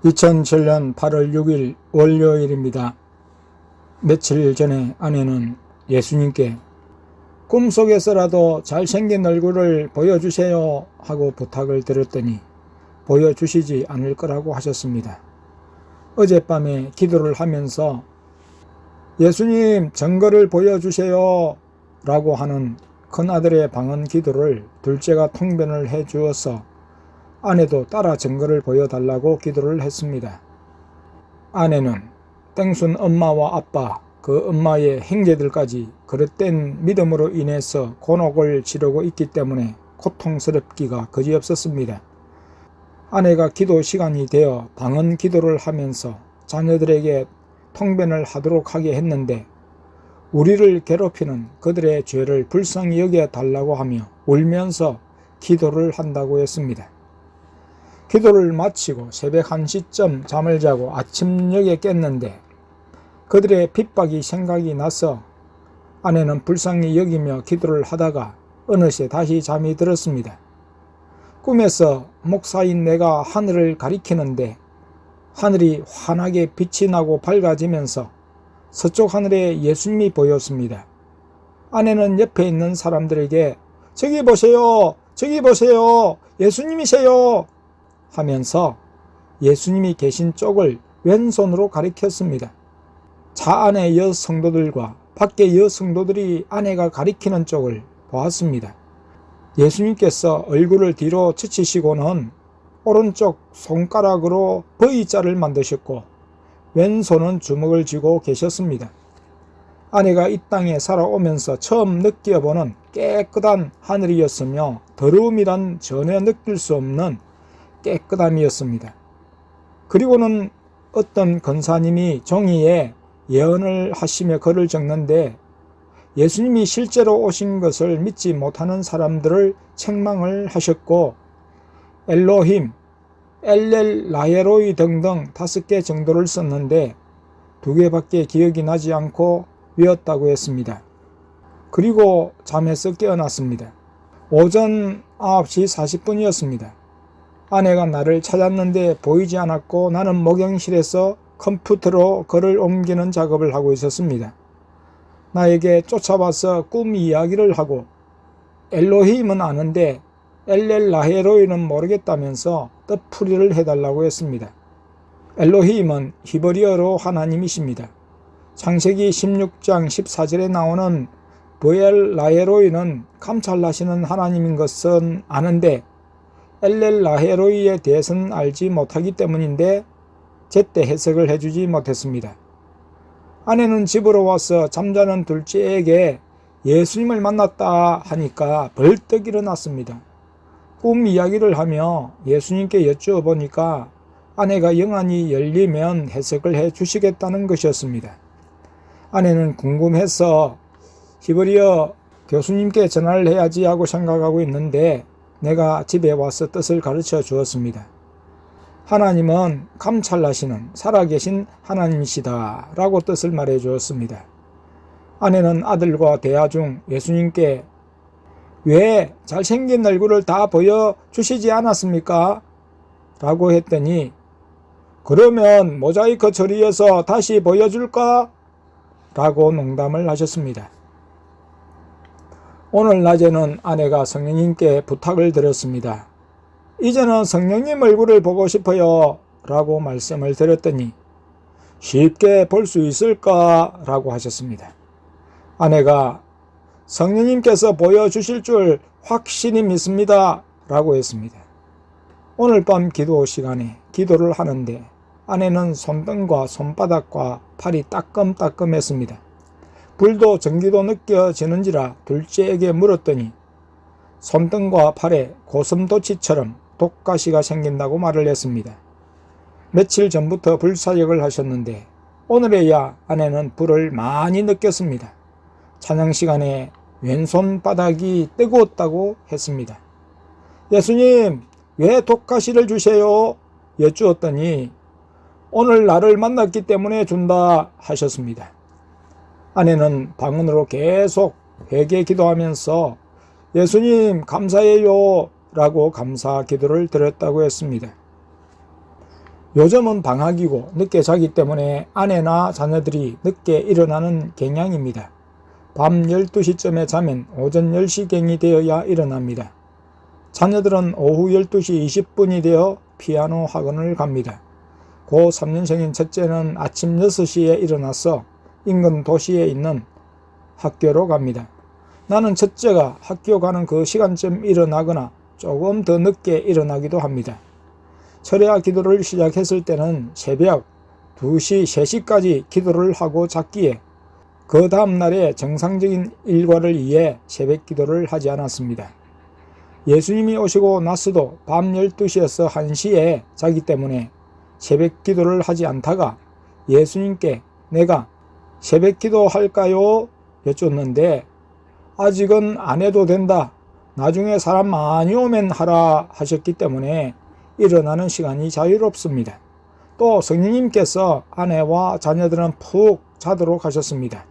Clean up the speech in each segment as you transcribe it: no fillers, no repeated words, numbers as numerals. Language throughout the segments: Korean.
2007년 8월 6일 월요일입니다. 며칠 전에 아내는 예수님께 꿈속에서라도 잘생긴 얼굴을 보여주세요 하고 부탁을 드렸더니 보여주시지 않을 거라고 하셨습니다. 어젯밤에 기도를 하면서 예수님 증거를 보여주세요 라고 하는 큰아들의 방언 기도를 둘째가 통변을 해 주어서 아내도 따라 증거를 보여달라고 기도를 했습니다. 아내는 땡순 엄마와 아빠, 그 엄마의 형제들까지 그릇된 믿음으로 인해서 곤혹을 치르고 있기 때문에 고통스럽기가 그지없었습니다. 아내가 기도 시간이 되어 방언 기도를 하면서 자녀들에게 통변을 하도록 하게 했는데 우리를 괴롭히는 그들의 죄를 불쌍히 여겨달라고 하며 울면서 기도를 한다고 했습니다. 기도를 마치고 새벽 1시쯤 잠을 자고 아침녘에 깼는데 그들의 핍박이 생각이 나서 아내는 불쌍히 여기며 기도를 하다가 어느새 다시 잠이 들었습니다. 꿈에서 목사인 내가 하늘을 가리키는데 하늘이 환하게 빛이 나고 밝아지면서 서쪽 하늘에 예수님이 보였습니다. 아내는 옆에 있는 사람들에게 저기 보세요, 저기 보세요, 예수님이세요 하면서 예수님이 계신 쪽을 왼손으로 가리켰습니다. 차 안의 여성도들과 밖의 여성도들이 아내가 가리키는 쪽을 보았습니다. 예수님께서 얼굴을 뒤로 치치시고는 오른쪽 손가락으로 V자를 만드셨고 왼손은 주먹을 쥐고 계셨습니다. 아내가 이 땅에 살아오면서 처음 느껴보는 깨끗한 하늘이었으며 더러움이란 전혀 느낄 수 없는 깨끗함이었습니다. 그리고는 어떤 권사님이 종이에 예언을 하시며 글을 적는데 예수님이 실제로 오신 것을 믿지 못하는 사람들을 책망을 하셨고 엘로힘, 엘렐 라헤로이 등등 5개 정도를 썼는데 2개밖에 기억이 나지 않고 외웠다고 했습니다. 그리고 잠에서 깨어났습니다. 오전 9시 40분이었습니다. 아내가 나를 찾았는데 보이지 않았고 나는 목욕실에서 컴퓨터로 글을 옮기는 작업을 하고 있었습니다. 나에게 쫓아와서 꿈 이야기를 하고 엘로힘은 아는데 엘렐 라헤로이는 모르겠다면서 뜻풀이를 해달라고 했습니다. 엘로힘은 히브리어로 하나님이십니다. 창세기 16장 14절에 나오는 브엘 라헤로이는 감찰하시는 하나님인 것은 아는데 엘렐 라헤로이에 대해서는 알지 못하기 때문인데 제때 해석을 해주지 못했습니다. 아내는 집으로 와서 잠자는 둘째에게 예수님을 만났다 하니까 벌떡 일어났습니다. 꿈 이야기를 하며 예수님께 여쭈어보니까 아내가 영안이 열리면 해석을 해 주시겠다는 것이었습니다. 아내는 궁금해서 히브리어 교수님께 전화를 해야지 하고 생각하고 있는데 내가 집에 와서 뜻을 가르쳐 주었습니다. 하나님은 감찰하시는 살아계신 하나님이시다 라고 뜻을 말해 주었습니다. 아내는 아들과 대화 중 예수님께 왜 잘생긴 얼굴을 다 보여주시지 않았습니까? 라고 했더니 그러면 모자이크 처리해서 다시 보여줄까? 라고 농담을 하셨습니다. 오늘 낮에는 아내가 성령님께 부탁을 드렸습니다. 이제는 성령님 얼굴을 보고 싶어요 라고 말씀을 드렸더니 쉽게 볼 수 있을까? 라고 하셨습니다. 아내가 성령님께서 보여주실 줄 확신이 믿습니다 라고 했습니다. 오늘 밤 기도 시간에 기도를 하는데 아내는 손등과 손바닥과 팔이 따끔따끔했습니다. 불도 전기도 느껴지는지라 둘째에게 물었더니 손등과 팔에 고슴도치처럼 독가시가 생긴다고 말을 했습니다. 며칠 전부터 불사역을 하셨는데 오늘에야 아내는 불을 많이 느꼈습니다. 찬양 시간에 왼손바닥이 뜨거웠다고 했습니다. 예수님, 왜 독가시를 주세요? 여쭈었더니 오늘 나를 만났기 때문에 준다 하셨습니다. 아내는 방언으로 계속 회개 기도하면서 예수님 감사해요 라고 감사 기도를 드렸다고 했습니다. 요즘은 방학이고 늦게 자기 때문에 아내나 자녀들이 늦게 일어나는 경향입니다. 밤 12시쯤에 자면 오전 10시경이 되어야 일어납니다. 자녀들은 오후 12시 20분이 되어 피아노 학원을 갑니다. 고 3년생인 첫째는 아침 6시에 일어나서 인근 도시에 있는 학교로 갑니다. 나는 첫째가 학교 가는 그 시간쯤 일어나거나 조금 더 늦게 일어나기도 합니다. 철야 기도를 시작했을 때는 새벽 2시, 3시까지 기도를 하고 잤기에 그 다음날에 정상적인 일과를 위해 새벽 기도를 하지 않았습니다. 예수님이 오시고 나서도 밤 12시에서 1시에 자기 때문에 새벽 기도를 하지 않다가 예수님께 내가 새벽 기도 할까요? 여쭙는데 아직은 안 해도 된다. 나중에 사람 많이 오면 하라 하셨기 때문에 일어나는 시간이 자유롭습니다. 또 성령님께서 아내와 자녀들은 푹 자도록 하셨습니다.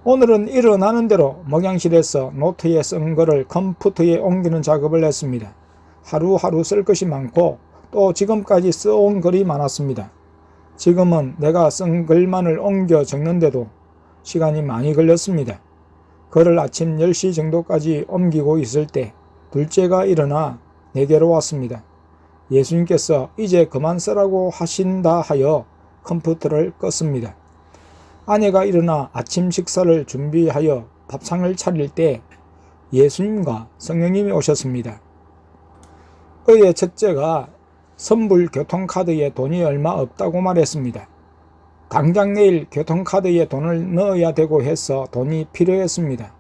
오늘은 일어나는 대로 목양실에서 노트에 쓴 글을 컴퓨터에 옮기는 작업을 했습니다. 하루하루 쓸 것이 많고 또 지금까지 써온 글이 많았습니다. 지금은 내가 쓴 글만을 옮겨 적는데도 시간이 많이 걸렸습니다. 글을 아침 10시 정도까지 옮기고 있을 때 둘째가 일어나 내게로 왔습니다. 예수님께서 이제 그만 쓰라고 하신다 하여 컴퓨터를 껐습니다. 아내가 일어나 아침 식사를 준비하여 밥상을 차릴 때 예수님과 성령님이 오셨습니다. 그의 첫째가 선불 교통카드에 돈이 얼마 없다고 말했습니다. 당장 내일 교통카드에 돈을 넣어야 되고 해서 돈이 필요했습니다.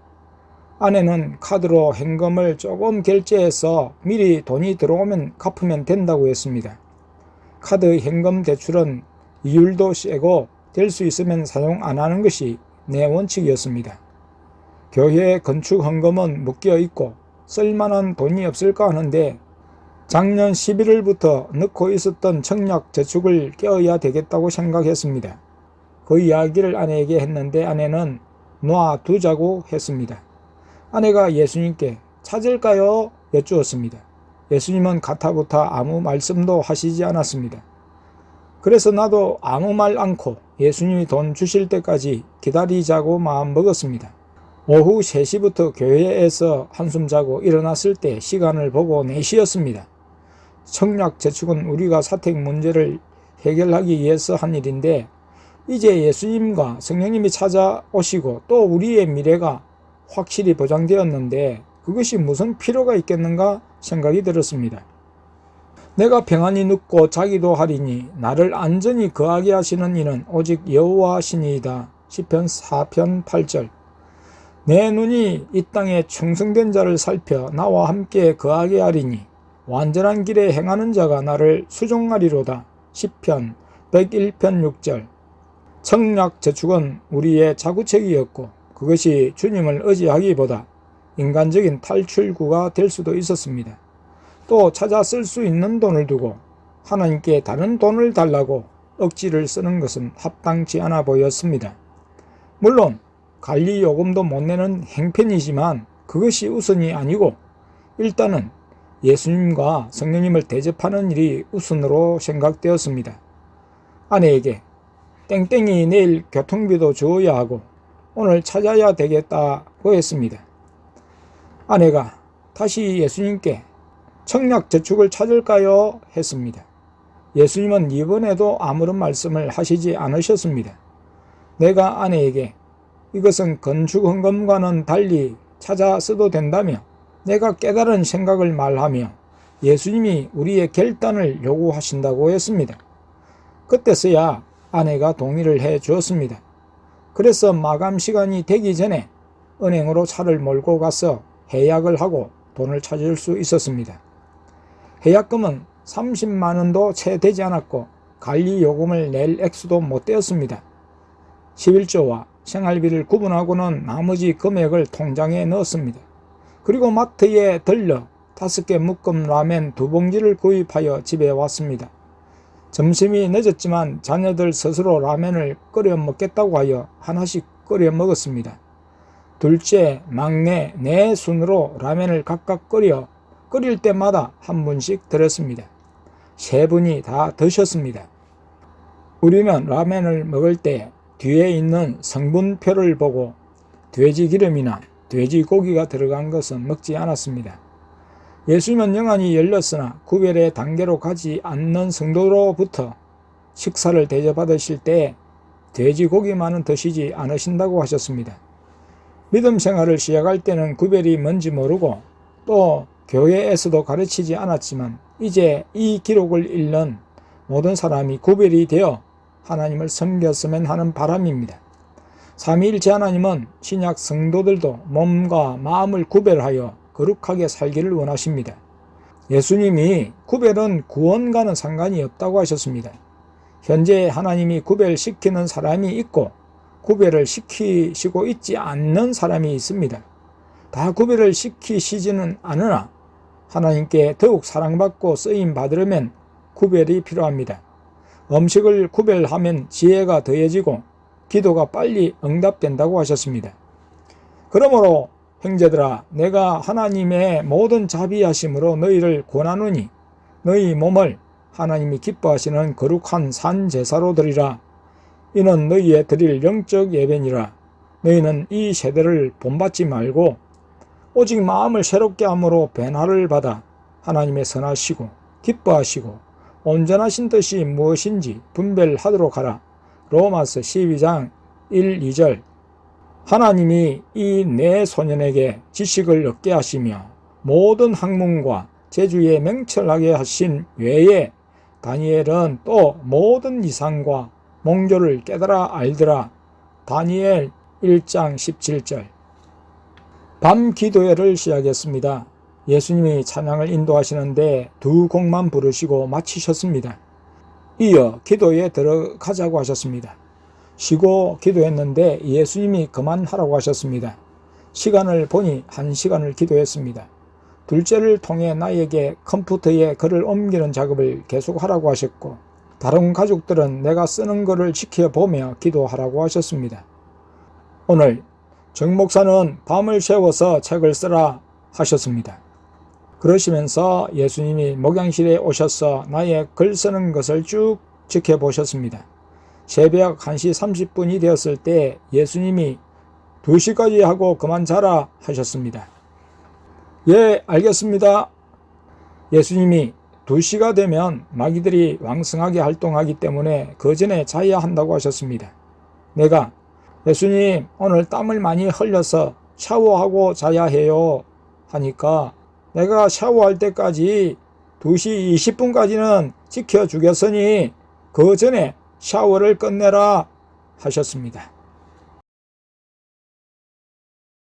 아내는 카드로 현금을 조금 결제해서 미리 돈이 들어오면 갚으면 된다고 했습니다. 카드 현금 대출은 이율도 세고 될 수 있으면 사용 안 하는 것이 내 원칙이었습니다. 교회 건축 헌금은 묶여 있고 쓸만한 돈이 없을까 하는데 작년 11월부터 넣고 있었던 청약 저축을 껴야 되겠다고 생각했습니다. 그 이야기를 아내에게 했는데 아내는 놔두자고 했습니다. 아내가 예수님께 찾을까요? 여쭈었습니다. 예수님은 가타부타 아무 말씀도 하시지 않았습니다. 그래서 나도 아무 말 않고 예수님이 돈 주실 때까지 기다리자고 마음먹었습니다. 오후 3시부터 교회에서 한숨 자고 일어났을 때 시간을 보고 4시였습니다. 청약 저축은 우리가 사택 문제를 해결하기 위해서 한 일인데 이제 예수님과 성령님이 찾아오시고 또 우리의 미래가 확실히 보장되었는데 그것이 무슨 필요가 있겠는가 생각이 들었습니다. 내가 평안히 눕고 자기도 하리니 나를 안전히 거하게 하시는 이는 오직 여호와시니이다. 시편 4편 8절. 내 눈이 이 땅에 충성된 자를 살펴 나와 함께 거하게 하리니 완전한 길에 행하는 자가 나를 수종하리로다. 시편 101편 6절. 청약 저축은 우리의 자구책이었고 그것이 주님을 의지하기보다 인간적인 탈출구가 될 수도 있었습니다. 또 찾아 쓸 수 있는 돈을 두고 하나님께 다른 돈을 달라고 억지를 쓰는 것은 합당치 않아 보였습니다. 물론 관리 요금도 못 내는 행편이지만 그것이 우선이 아니고 일단은 예수님과 성령님을 대접하는 일이 우선으로 생각되었습니다. 아내에게 땡땡이 내일 교통비도 주어야 하고 오늘 찾아야 되겠다고 했습니다. 아내가 다시 예수님께 청약 저축을 찾을까요? 했습니다. 예수님은 이번에도 아무런 말씀을 하시지 않으셨습니다. 내가 아내에게 이것은 건축 헌금과는 달리 찾아 써도 된다며 내가 깨달은 생각을 말하며 예수님이 우리의 결단을 요구하신다고 했습니다. 그때서야 아내가 동의를 해 주었습니다. 그래서 마감 시간이 되기 전에 은행으로 차를 몰고 가서 해약을 하고 돈을 찾을 수 있었습니다. 해약금은 30만 원도 채 되지 않았고 관리 요금을 낼 액수도 못 되었습니다. 11조와 생활비를 구분하고는 나머지 금액을 통장에 넣었습니다. 그리고 마트에 들러 5개 묶음 라멘 2봉지를 구입하여 집에 왔습니다. 점심이 늦었지만 자녀들 스스로 라멘을 끓여 먹겠다고 하여 하나씩 끓여 먹었습니다. 둘째, 막내, 내 순으로 라멘을 각각 끓일 때마다 한 분씩 드렸습니다. 세 분이 다 드셨습니다. 우리는 라멘을 먹을 때 뒤에 있는 성분표를 보고 돼지 기름이나 돼지고기가 들어간 것은 먹지 않았습니다. 예수님은 영안이 열렸으나 구별의 단계로 가지 않는 성도로부터 식사를 대접받으실 때 돼지고기만은 드시지 않으신다고 하셨습니다. 믿음 생활을 시작할 때는 구별이 뭔지 모르고 또 교회에서도 가르치지 않았지만 이제 이 기록을 읽는 모든 사람이 구별이 되어 하나님을 섬겼으면 하는 바람입니다. 삼위일체 하나님은 신약 성도들도 몸과 마음을 구별하여 거룩하게 살기를 원하십니다. 예수님이 구별은 구원과는 상관이 없다고 하셨습니다. 현재 하나님이 구별시키는 사람이 있고 구별을 시키시고 있지 않는 사람이 있습니다. 다 구별을 시키시지는 않으나 하나님께 더욱 사랑받고 쓰임받으려면 구별이 필요합니다. 음식을 구별하면 지혜가 더해지고 기도가 빨리 응답된다고 하셨습니다. 그러므로 형제들아, 내가 하나님의 모든 자비하심으로 너희를 권하노니 너희 몸을 하나님이 기뻐하시는 거룩한 산 제사로 드리라. 이는 너희의 드릴 영적 예배니라. 너희는 이 세대를 본받지 말고 오직 마음을 새롭게 함으로 변화를 받아 하나님의 선하시고 기뻐하시고 온전하신 뜻이 무엇인지 분별하도록 하라. 로마서 12장 1, 2절. 하나님이 이 네 소년에게 지식을 얻게 하시며 모든 학문과 재주에 명철하게 하신 외에 다니엘은 또 모든 이상과 몽조를 깨달아 알더라. 다니엘 1장 17절. 밤 기도회를 시작했습니다. 예수님이 찬양을 인도하시는데 두 곡만 부르시고 마치셨습니다. 이어 기도에 들어가자고 하셨습니다. 쉬고 기도했는데 예수님이 그만하라고 하셨습니다. 시간을 보니 1시간을 기도했습니다. 둘째를 통해 나에게 컴퓨터에 글을 옮기는 작업을 계속하라고 하셨고 다른 가족들은 내가 쓰는 글을 지켜보며 기도하라고 하셨습니다. 오늘 정 목사는 밤을 새워서 책을 쓰라 하셨습니다. 그러시면서 예수님이 목양실에 오셔서 나의 글 쓰는 것을 쭉 지켜보셨습니다. 새벽 1시 30분이 되었을 때 예수님이 2시까지 하고 그만 자라 하셨습니다. 예, 알겠습니다. 예수님이 2시가 되면 마귀들이 왕성하게 활동하기 때문에 그 전에 자야 한다고 하셨습니다. 내가 예수님 오늘 땀을 많이 흘려서 샤워하고 자야 해요 하니까 내가 샤워할 때까지 2시 20분까지는 지켜주겠으니 그 전에 샤워를 끝내라 하셨습니다.